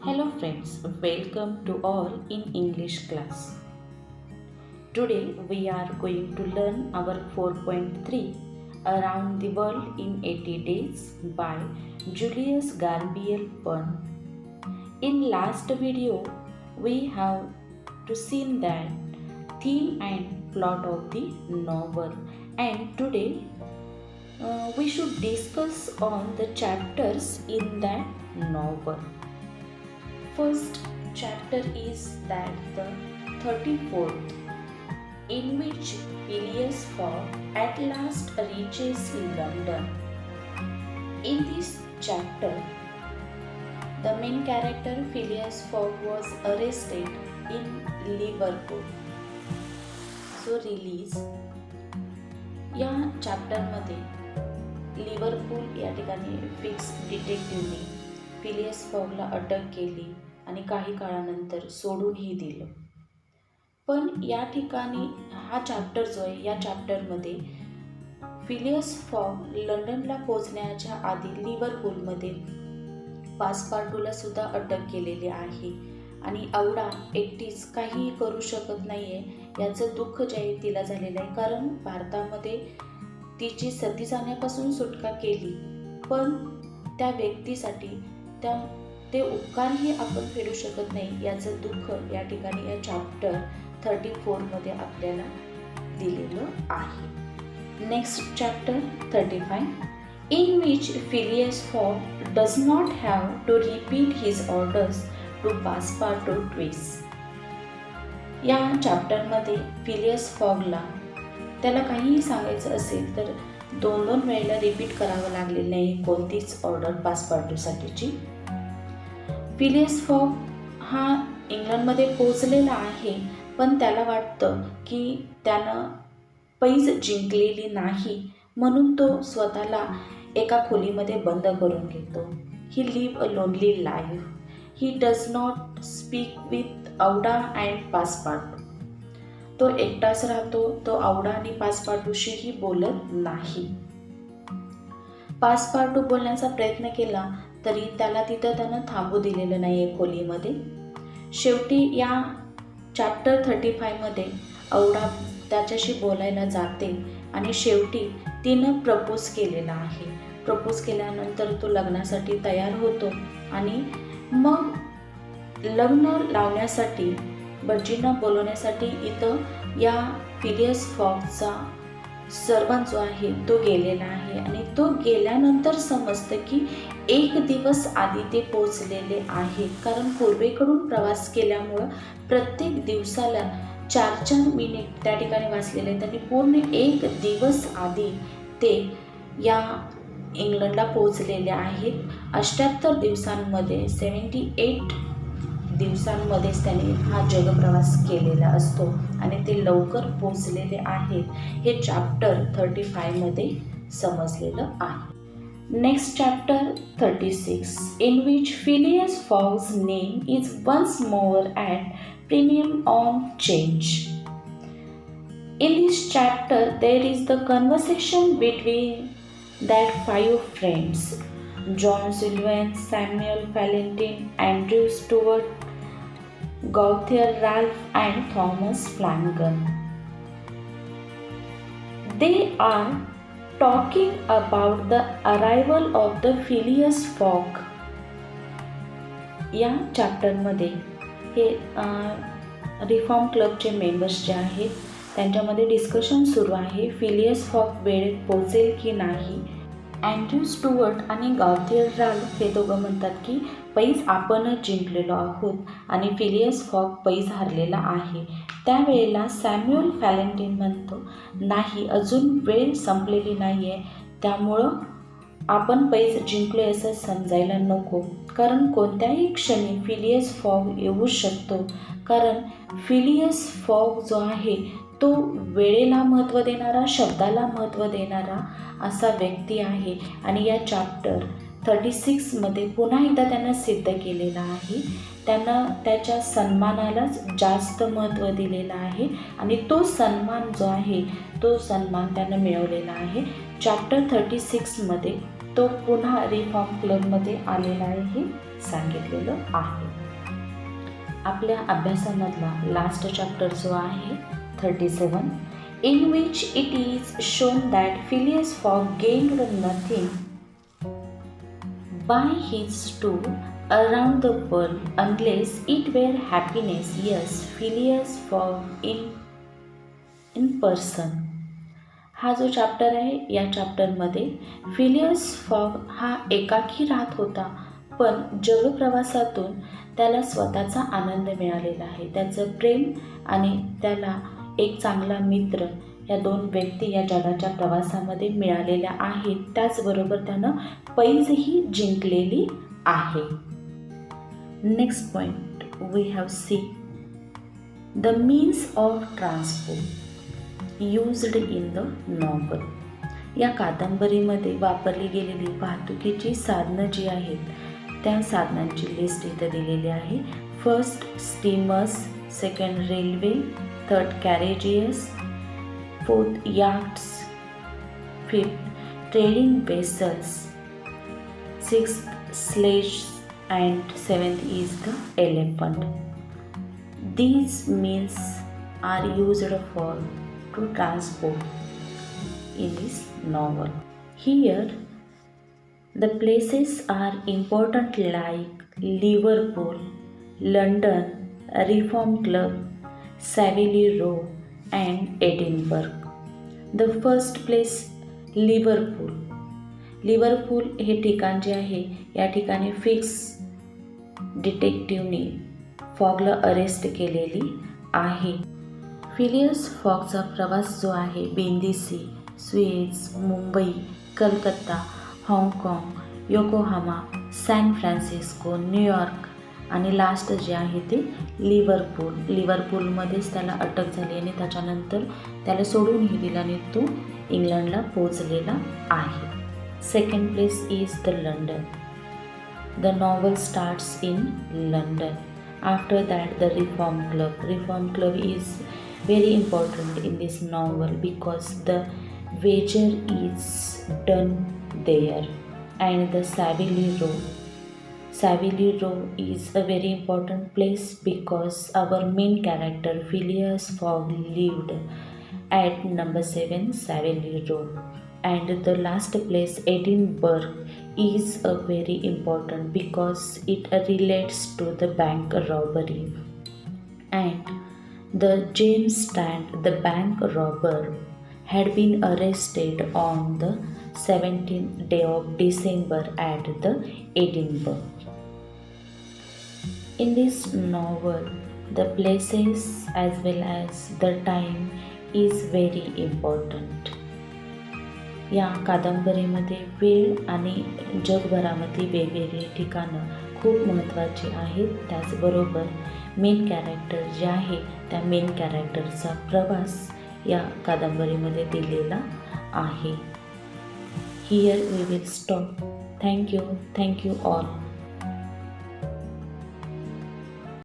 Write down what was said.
Hello friends, welcome to all in English class. Today we are going to learn our 4.3 Around the World in 80 Days by Julius Garbiel Pun. In last video we have to seen that theme and plot of the novel, and today we should discuss on the chapters in that novel. First chapter is that the 34th, in which Phileas Fogg at last reaches London. In this chapter, the main character Phileas Fogg was arrested in Liverpool. So release या चॅप्टरमध्ये Liverpool या ठिकाणी fix डिटेक्टिव्हने Phileas फॉगला अटक केली आणि काही काळानंतर सोडूनही दिलं. पण या ठिकाणी हा चॅप्टर जो आहे, या चॅप्टरमध्ये फिलियस फॉग लंडनला पोहोचण्याच्या आधी लिव्हरपूलमध्ये पासपार्टूला सुद्धा अटक केलेली आहे आणि औडा एकटीच काहीही करू शकत नाही आहे याचं दुःख जे आहे तिला झालेलं आहे, कारण भारतामध्ये तिची सती जाण्यापासून सुटका केली, पण त्या व्यक्तीसाठी ते उपकारही आपण फेडू शकत नाही याचं दुःख या ठिकाणी या चॅप्टर 34 मध्ये आपल्याला दिलेलं आहे. Next chapter 35, in which Phileas Fogg does not have to repeat his orders to Passepartout twice. या चॅप्टरमध्ये फिलियस फॉगला त्याला काहीही सांगायचं असेल तर दोन वेळेला रिपीट करावं लागलेलं नाही कोणतीच ऑर्डर पासपार्टूसाठीची. फिलियस फॉग हा इंग्लंडमध्ये पोहोचलेला आहे, पण त्याला वाटतं की त्यानं पैज जिंकलेली नाही, म्हणून तो स्वतःला एका खोलीमध्ये बंद करून घेतो. He live a lonely life. He does not speak with Aouda and Passepartout. तो एकटाच राहतो. तो औडा आणि पासपार्टूशीही बोलत नाही. पासपार्टू बोलण्याचा प्रयत्न केला तरी त्याला तिथं त्यानं थांबू दिलेलं नाही आहे खोलीमध्ये. शेवटी या चॅप्टर 35 मध्ये औडा त्याच्याशी बोलायला जाते आणि शेवटी तिनं प्रपोज केलेला आहे. प्रपोज केल्यानंतर तो लग्नासाठी तयार होतो आणि मग लग्न लावण्यासाठी भटजींना बोलवण्यासाठी इथं या फिलियस फॉगचा सर्वंट जो आहे तो गेलेला आहे आणि तो गेल्यानंतर समजतं की एक दिवस आधी ते पोचलेले आहेत, कारण पूर्वेकडून प्रवास केल्यामुळं प्रत्येक दिवसाला 4-4 मिनिट त्या ठिकाणी वाचलेले. त्यांनी पूर्ण एक दिवस आधी ते या इंग्लंडला पोहोचलेले आहेत. 78 दिवसांमध्ये 78 दिवसांमध्येच त्यांनी हा जगप्रवास केलेला असतो आणि ते लवकर पोचलेले आहेत हे चॅप्टर 35 मध्ये समजलेलं आहे. Next chapter 36, in which Phileas Fogg's name is once more at premium on change. In this chapter there is the conversation between that 5 friends: John Sullivan, Samuel Fallentin, Andrew Stuart, Gauthier Ralph and Thomas Flanagan. They are talking about the arrival of the Phileas Fogg. या चॅप्टरमध्ये हे reform क्लबचे members जे आहेत त्यांच्यामध्ये discussion सुरू आहे. Phileas fog वेळेत पोहोचेल की नाही. अँड्र्यू स्टुअर्ट आणि गावथियर राल्फ हे दोघं म्हणतात की पैज आपणच जिंकलेलो आहोत आणि फिलियस फॉग पैज हरलेला आहे. त्यावेळेला सॅम्युअल फॅलेंटिन म्हणतो, नाही, अजून वेळ संपलेली नाही आहे, त्यामुळं आपण पैज जिंकलो असं समजायला नको, कारण कोणत्याही क्षणी फिलियस फॉग येऊ शकतो. कारण फिलियस फॉग जो आहे तो वेळेला महत्त्व देणारा, शब्दाला महत्त्व देणारा असा व्यक्ती आहे आणि या चॅप्टर 36 मध्ये पुन्हा एकदा त्यांना सिद्ध केलेलं आहे. त्यांना त्याच्या सन्मानालाच जास्त महत्त्व दिलेलं आहे आणि तो सन्मान जो आहे तो सन्मान त्यानं मिळवलेला आहे. चॅप्टर 36 मध्ये तो पुन्हा रिफॉर्म क्लबमध्ये आलेला आहे हे सांगितलेलं आहे. आपल्या अभ्यासामधला लास्ट चॅप्टर जो आहे 37, in which it is shown that Phileas Fogg gained nothing by his tour around the world unless it were happiness. Yes, Phileas Fogg in person. हा जो चॅप्टर आहे या चॅप्टरमध्ये फिलियस फॉग हा एकाकी राहत होता, पण जगप्रवासातून त्याला स्वतःचा आनंद मिळालेला आहे. त्याचं प्रेम आणि त्याला एक चांगला मित्र या दोन व्यक्ती या जगाच्या प्रवासामध्ये मिळालेल्या आहेत. त्याचबरोबर त्यानं पैजही जिंकलेली आहे. Next point we have see the means of transport used in the novel. या कादंबरीमध्ये वापरली गेलेली वाहतुकीची साधनं जी आहेत त्या साधनांची लिस्ट इथं दिलेली आहे. First steamers, second railway, third carriages, fourth yachts, fifth trading vessels, sixth sledge and seventh is the elephant. These means are used for to transport in this novel. Here the places are important like Liverpool, London, Reform Club, Savile Row and Edinburgh. The first place Liverpool. Liverpool हे ठिकाण जे आहे या ठिकाणी fix डिटेक्टिव्हने फॉगला arrest केलेली आहे. Phileas फॉगचा प्रवास जो आहे बेंदिसी, सुएझ, मुंबई, कलकत्ता, हाँगकाँग, योकोहामा, सॅन फ्रान्सिस्को, न्यूयॉर्क आणि लास्ट जे आहे ते लिव्हरपूल. लिव्हरपूलमध्येच त्याला अटक झाली आणि त्याच्यानंतर त्याला सोडूनही दिला आणि तो इंग्लंडला पोहोचलेला आहे. Second place is the London. The novel starts in London. After that, the Reform Club. Reform Club is very important in this novel because the wager is done there. And the Savile Row. Savile Row is a very important place because our main character Phileas Fogg lived at number 7 Savile Row. And the last place Edinburgh is a very important because it relates to the bank robbery. And the James Strand, the bank robber, had been arrested on the 17th day of December at the Edinburgh. In this novel, the places as well as the time is very important. या कादंबरीमध्ये वेळ आणि जगभरामधली वेगवेगळी ठिकाणं खूप महत्त्वाची आहेत. त्याचबरोबर मेन कॅरेक्टर जे आहे त्या मेन कॅरेक्टरचा प्रवास या कादंबरीमध्ये दिलेला आहे. Here we will stop. Thank you all.